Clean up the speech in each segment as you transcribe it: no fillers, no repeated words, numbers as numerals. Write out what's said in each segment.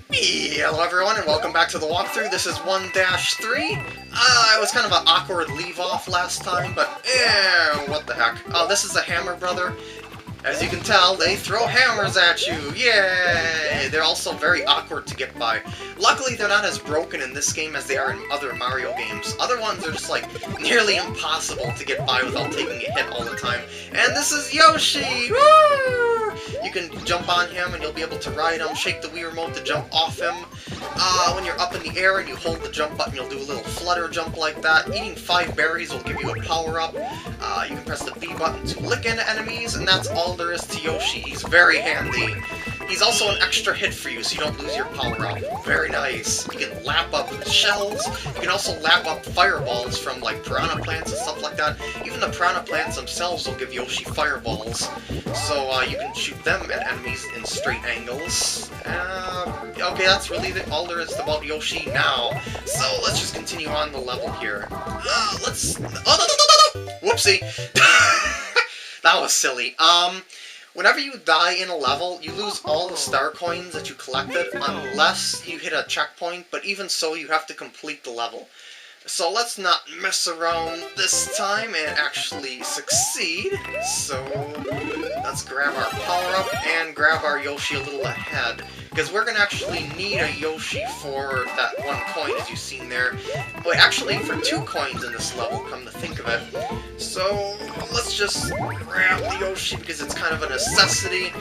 Hello everyone and welcome back to the walkthrough. This is 1-3. It was kind of an awkward leave-off last time, but what the heck. This is a Hammer Brother. As you can tell, they throw hammers at you! Yay! They're also very awkward to get by. Luckily, they're not as broken in this game as they are in other Mario games. Other ones are just, like, nearly impossible to get by without taking a hit all the time. And this is Yoshi! Woo! You can jump on him and you'll be able to ride him, shake the Wii Remote to jump off him. When you're up in the air and you hold the jump button, you'll do a little flutter jump like that. Eating 5 berries will give you a power-up. You can press the B button to lick into enemies, and that's all there is to Yoshi. He's very handy. He's also an extra hit for you, so you don't lose your power-up. Very nice. You can lap up shells. You can also lap up fireballs from, like, piranha plants and stuff like that. Even the piranha plants themselves will give Yoshi fireballs. So, you can shoot them at enemies in straight angles. Okay, that's really all there is about Yoshi now. So, let's just continue on the level here. Whoopsie! That was silly. Whenever you die in a level, you lose all the star coins that you collected, unless you hit a checkpoint, but even so, you have to complete the level. So let's not mess around this time and actually succeed. So let's grab our power-up and grab our Yoshi a little ahead, because we're going to actually need a Yoshi for that 1 coin, as you've seen there. Wait, actually, for 2 coins in this level, come to think of it. So let's just grab the Yoshi, because it's kind of a necessity.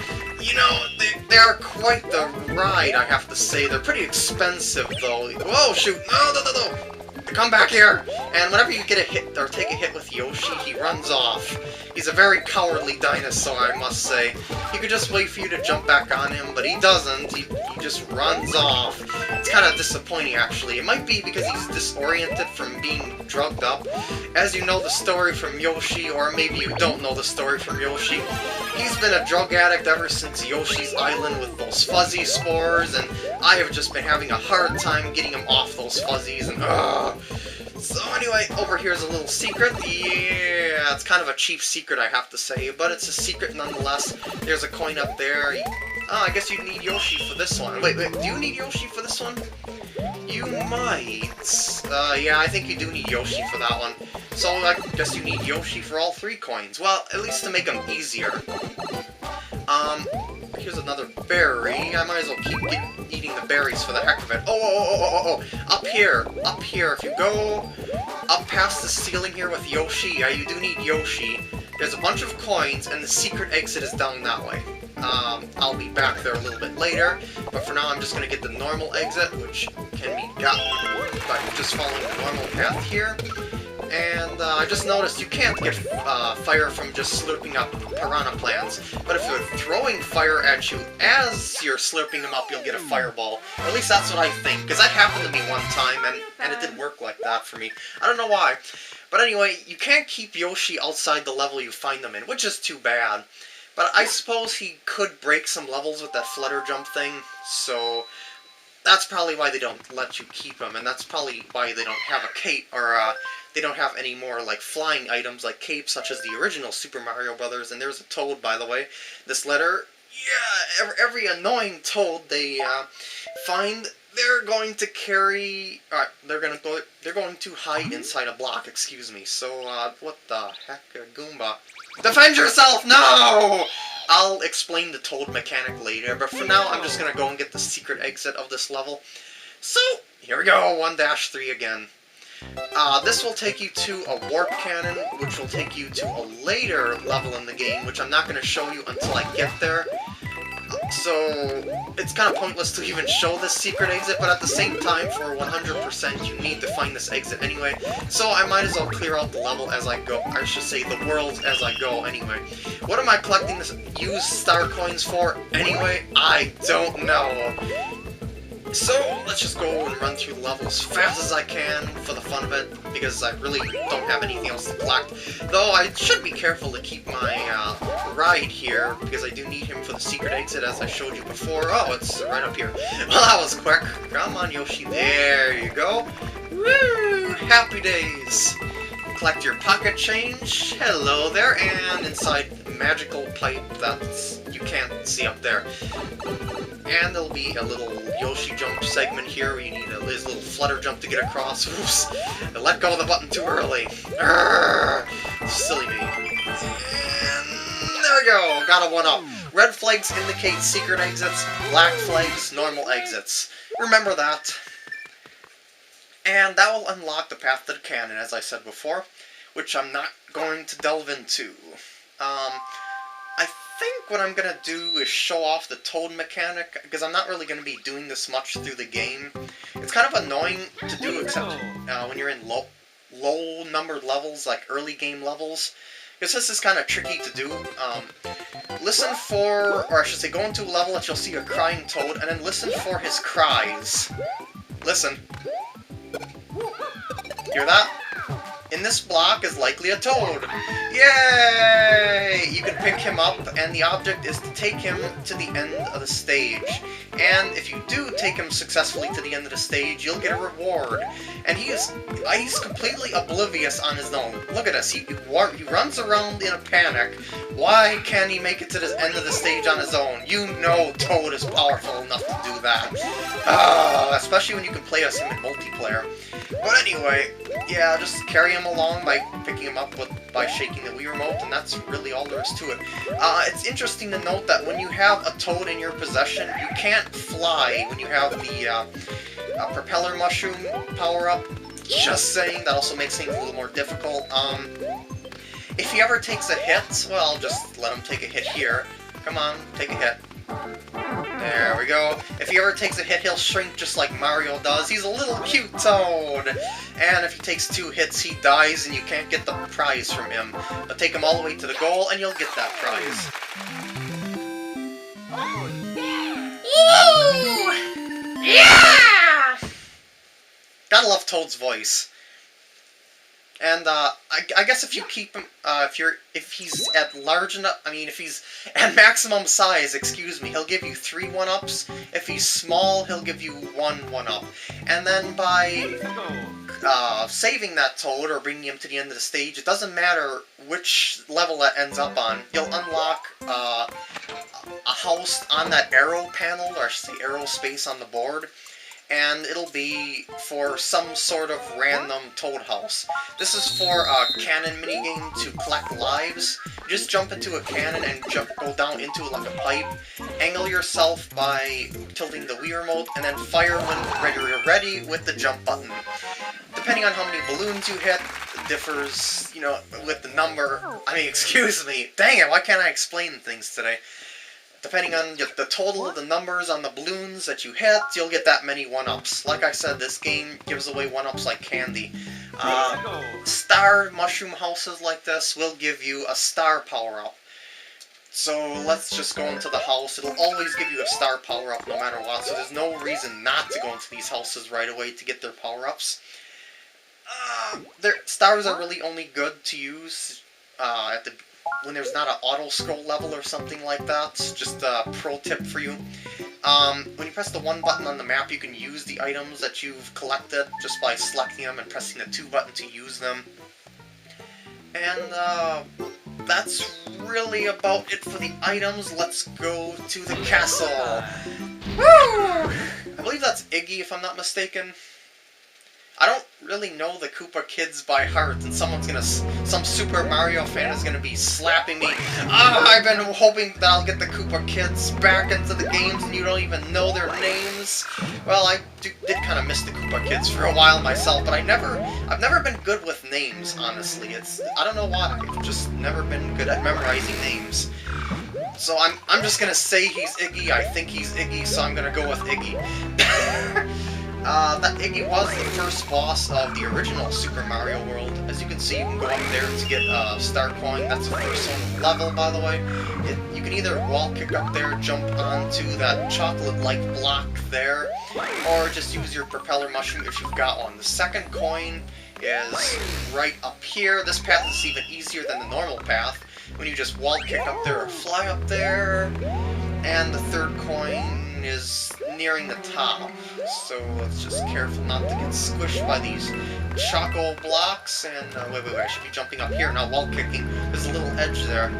You know, they are quite the ride, I have to say. They're pretty expensive, though. Whoa, shoot! No! Come back here! And whenever you get a hit, or take a hit with Yoshi, he runs off. He's a very cowardly dinosaur, I must say. He could just wait for you to jump back on him, but he doesn't. He just runs off. It's kind of disappointing, actually. It might be because he's disoriented from being drugged up. As you know the story from Yoshi, or maybe you don't know the story from Yoshi, he's been a drug addict ever since Yoshi's Island with those fuzzy spores, and I have just been having a hard time getting him off those fuzzies, and So anyway, over here is a little secret. Yeah, it's kind of a cheap secret, I have to say, but it's a secret nonetheless. There's a coin up there. I guess you need Yoshi for this one. Wait, do you need Yoshi for this one? You might. Yeah, I think you do need Yoshi for that one. So I guess you need Yoshi for all 3 coins. Well, at least to make them easier. Here's another berry. I might as well keep eating the berries for the heck of it. Oh! Up here, if you go up past the ceiling here with Yoshi, you do need Yoshi. There's a bunch of coins, and the secret exit is down that way. I'll be back there a little bit later, but for now I'm just going to get the normal exit, which can be gotten by just following the normal path here. And I just noticed you can't get fire from just slurping up piranha plants, but if you're throwing fire at you as you're slurping them up, you'll get a fireball. Or at least that's what I think, because that happened to me one time, and it didn't work like that for me. I don't know why. But anyway, you can't keep Yoshi outside the level you find them in, which is too bad. But I suppose he could break some levels with that flutter jump thing, so that's probably why they don't let you keep him, and that's probably why they don't have a cape, or they don't have any more, like, flying items like capes, such as the original Super Mario Brothers. And there's a Toad, by the way. This letter, yeah, every annoying Toad they find, they're going to carry. They're going to hide inside a block. Excuse me. So, what the heck, Goomba? Defend yourself! No! I'll explain the Toad mechanic later, but for now, I'm just gonna go and get the secret exit of this level. So, here we go, 1-3 again. This will take you to a warp cannon, which will take you to a later level in the game, which I'm not going to show you until I get there. So, it's kind of pointless to even show this secret exit, but at the same time, for 100%, you need to find this exit anyway. So I might as well clear out the level as I go. I should say the worlds as I go anyway. What am I collecting this used star coins for anyway? I don't know. So, let's just go and run through the level as fast as I can for the fun of it, because I really don't have anything else to collect. Though I should be careful to keep my ride here, because I do need him for the secret exit, as I showed you before. Oh, it's right up here. Well, that was quick. Come on, Yoshi. There you go. Woo! Happy days. Collect your pocket change. Hello there. And inside magical pipe that you can't see up there. And there'll be a little Yoshi jump segment here where you need his little flutter jump to get across. Oops! I let go of the button too early. Arrgh! Silly me. And there we go! Got a 1-up. Red flags indicate secret exits, black flags, normal exits. Remember that. And that will unlock the path to the cannon, as I said before, which I'm not going to delve into. I think what I'm going to do is show off the Toad mechanic, because I'm not really going to be doing this much through the game. It's kind of annoying to do, except when you're in low-numbered levels, like early game levels. Because this is kind of tricky to do. Listen for, or I should say, go into a level that you'll see a crying Toad, and then listen for his cries. Listen. Hear that? In this block is likely a Toad. Yay! You can pick him up, and the object is to take him to the end of the stage. And if you do take him successfully to the end of the stage, you'll get a reward. And he's completely oblivious on his own. Look at this, he runs around in a panic. Why can't he make it to the end of the stage on his own? You know Toad is powerful enough to do that. Especially when you can play as him in multiplayer. But anyway, yeah, just carry him along by picking him up by shaking the Wii Remote, and that's really all there is to it. It's interesting to note that when you have a Toad in your possession, you can't fly when you have the propeller mushroom power-up. Just saying, that also makes things a little more difficult. If he ever takes a hit, well, just let him take a hit here. Come on, take a hit. There we go. If he ever takes a hit, he'll shrink just like Mario does. He's a little cute Toad! And if he takes 2 hits, he dies and you can't get the prize from him. But take him all the way to the goal and you'll get that prize. Woo! Yeah! Gotta love Toad's voice. And I guess if you keep him, if he's at large enough, if he's at maximum size, excuse me, he'll give you 3 1-ups. If he's small, he'll give you 1 1-up. And then by saving that Toad or bringing him to the end of the stage, it doesn't matter which level that ends up on. You'll unlock a house on that arrow panel, or I should say arrow space on the board. And it'll be for some sort of random Toad house. This is for a cannon minigame to collect lives. You just jump into a cannon and go down into it like a pipe. Angle yourself by tilting the Wii Remote, and then fire when you're ready with the jump button. Depending on how many balloons you hit, it differs, with the number. Excuse me. Dang it, why can't I explain things today? Depending on the total of the numbers on the balloons that you hit, you'll get that many 1-ups. Like I said, this game gives away 1-ups like candy. Star mushroom houses like this will give you a star power-up. So let's just go into the house. It'll always give you a star power-up no matter what, so there's no reason not to go into these houses right away to get their power-ups. Stars are really only good to use when there's not an auto-scroll level or something like that. Just a pro tip for you. When you press the 1 button on the map, you can use the items that you've collected just by selecting them and pressing the 2 button to use them. And that's really about it for the items. Let's go to the castle. Woo! I believe that's Iggy, if I'm not mistaken. I don't really know the Koopa Kids by heart, and some Super Mario fan is gonna be slapping me. I've been hoping that I'll get the Koopa Kids back into the games and you don't even know their names. Well, I did kind of miss the Koopa Kids for a while myself, but I've never been good with names, honestly. I don't know why, I've just never been good at memorizing names. So I'm just gonna say he's Iggy. I think he's Iggy, so I'm gonna go with Iggy. That Iggy was the first boss of the original Super Mario World. As you can see, you can go up there to get a star coin. That's the first level, by the way. You can either wall kick up there, jump onto that chocolate-like block there, or just use your propeller mushroom if you've got one. The second coin is right up here. This path is even easier than the normal path, when you just wall kick up there or fly up there. And the third coin is nearing the top, so let's just careful not to get squished by these choco blocks. And wait, I should be jumping up here, not wall kicking. There's a little edge there.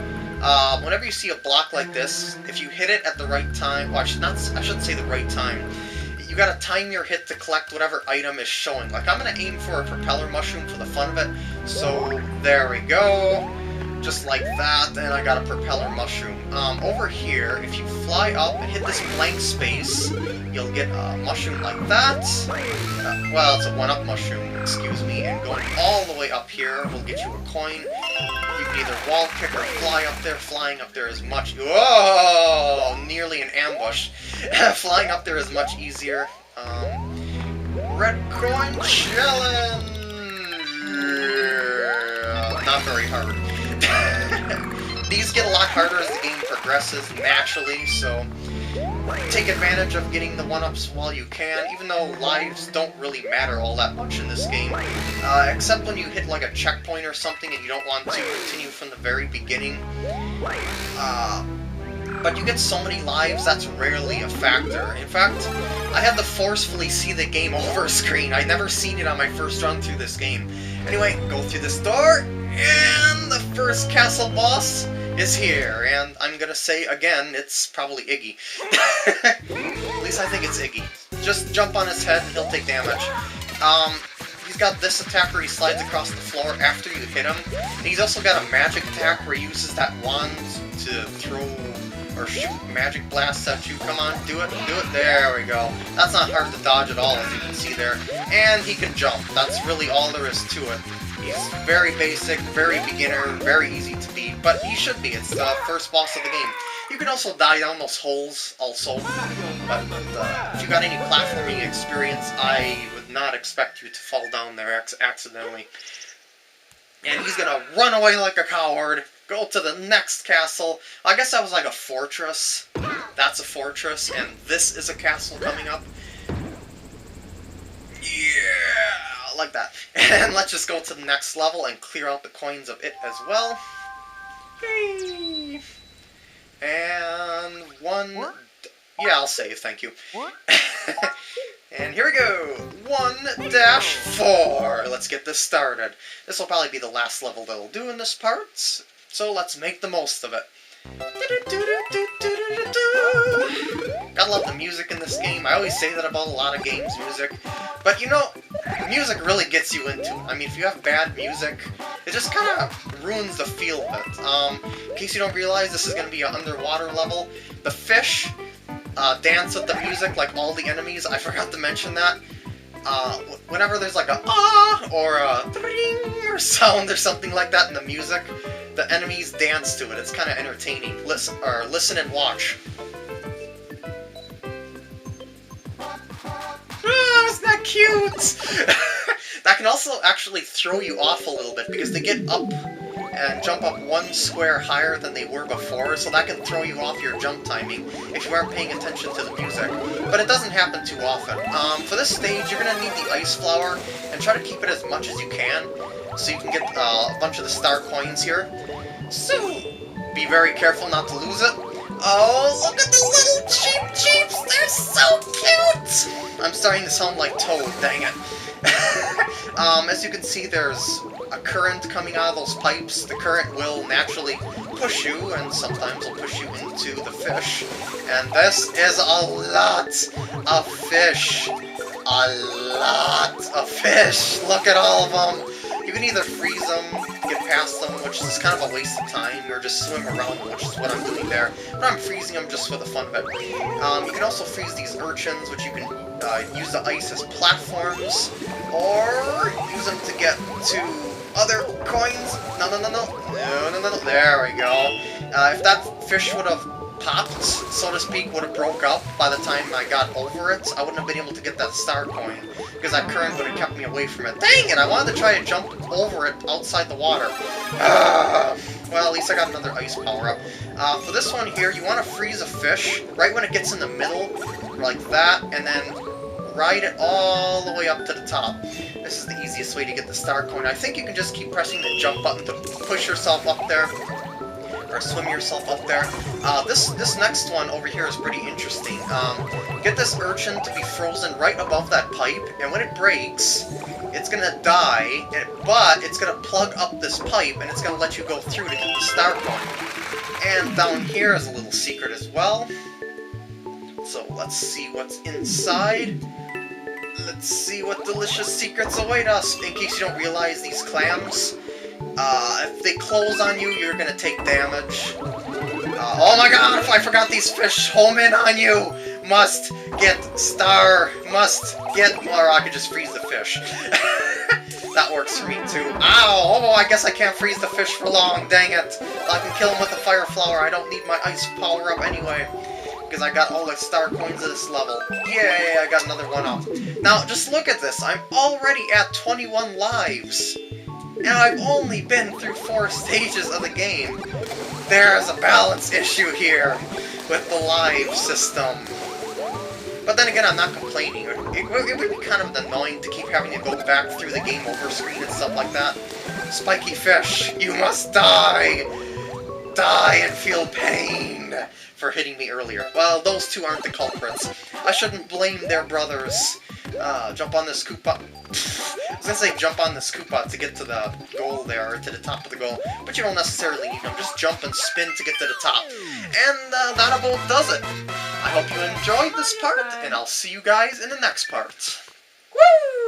Whenever you see a block like this, if you hit it at the right time, well, I shouldn't say the right time. You gotta time your hit to collect whatever item is showing. Like, I'm gonna aim for a propeller mushroom for the fun of it. So, there we go. Just like that, and I got a propeller mushroom. Over here, if you fly up and hit this blank space, you'll get a mushroom like that. Well, it's a one-up mushroom, excuse me, and going all the way up here will get you a coin. You can either wall kick or fly up there. Flying up there is much... Whoa! Nearly an ambush. Flying up there is much easier. Red coin challenge! Not very hard. These get a lot harder as the game progresses, naturally, so take advantage of getting the one-ups while you can, even though lives don't really matter all that much in this game, except when you hit like a checkpoint or something and you don't want to continue from the very beginning. But you get so many lives, that's rarely a factor. In fact, I had to forcefully see the game over screen. I'd never seen it on my first run through this game. Anyway, go through this door, and the first castle boss is here, and I'm gonna say again, it's probably Iggy. At least I think it's Iggy. Just jump on his head and he'll take damage. He's got this attack where he slides across the floor after you hit him, and he's also got a magic attack where he uses that wand to throw or shoot magic blasts at you. Come on, do it, there we go. That's not hard to dodge at all, as you can see there. And he can jump, that's really all there is to it. He's very basic, very beginner, very easy to beat, but he should be. It's the first boss of the game. You can also die down those holes, also. But if you got any platforming experience, I would not expect you to fall down there accidentally. And he's gonna run away like a coward, go to the next castle. I guess that was like a fortress. That's a fortress, and this is a castle coming up. Yeah, like that. And let's just go to the next level and clear out the coins of it as well. Hey. And one... Yeah, I'll save, thank you. And here we go! 1-4! Let's get this started. This will probably be the last level that we'll do in this part, so let's make the most of it. Gotta love the music in this game. I always say that about a lot of games, music. But you know, music really gets you into it. I mean, if you have bad music, it just kind of ruins the feel of it. In case you don't realize, this is going to be an underwater level. The fish dance with the music like all the enemies. I forgot to mention that. Whenever there's like a ah or a ding or sound or something like that in the music, the enemies dance to it. It's kind of entertaining. Listen and watch. Ah, isn't that cute? That can also actually throw you off a little bit because they get up and jump up one square higher than they were before, so that can throw you off your jump timing if you aren't paying attention to the music. But it doesn't happen too often. For this stage, you're going to need the ice flower, and try to keep it as much as you can, so you can get a bunch of the star coins here. So, be very careful not to lose it. Oh, look at the little Cheeps! They're so cute! I'm starting to sound like Toad, dang it. As you can see, there's a current coming out of those pipes. The current will naturally push you, and sometimes will push you into the fish. And this is a lot of fish. A lot of fish. Look at all of them. You can either freeze them, get past them, which is kind of a waste of time, or just swim around them, which is what I'm doing there. But I'm freezing them just for the fun of it. You can also freeze these urchins, which you can use the ice as platforms, or use them to get to other coins. No. There we go. If that fish would have popped, so to speak, would have broke up by the time I got over it, I wouldn't have been able to get that star coin, because that current would have kept me away from it. Dang it, I wanted to try to jump over it outside the water. Well, at least I got another ice power-up. For this one here, you want to freeze a fish right when it gets in the middle, like that, and then ride it all the way up to the top. This is the easiest way to get the star coin. I think you can just keep pressing the jump button to push yourself up there, or swim yourself up there. This next one over here is pretty interesting. Get this urchin to be frozen right above that pipe, and when it breaks, it's gonna die, but it's gonna plug up this pipe, and it's gonna let you go through to get the star coin. And down here is a little secret as well. So let's see what's inside. Let's see what delicious secrets await us. In case you don't realize, these clams, if they close on you, you're gonna take damage. Oh my god, if I forgot these fish home in on you! Must get star, must get, or I could just freeze the fish. That works for me too. Ow! Oh, I guess I can't freeze the fish for long, dang it. I can kill him with a fire flower, I don't need my ice power up anyway. Because I got all the star coins at this level. Yay, I got another one up. Now, just look at this, I'm already at 21 lives. And I've only been through 4 stages of the game. There's a balance issue here with the live system. But then again, I'm not complaining. It would be kind of annoying to keep having to go back through the game over screen and stuff like that. Spiky fish, you must die! Die and feel pain for hitting me earlier. Well, those two aren't the culprits. I shouldn't blame their brothers. Jump on this Koopa. I was gonna say jump on this Koopa to get to the goal there, or to the top of the goal, but you don't necessarily need them. Just jump and spin to get to the top. And that about does it. I hope you enjoyed this part, and I'll see you guys in the next part. Woo!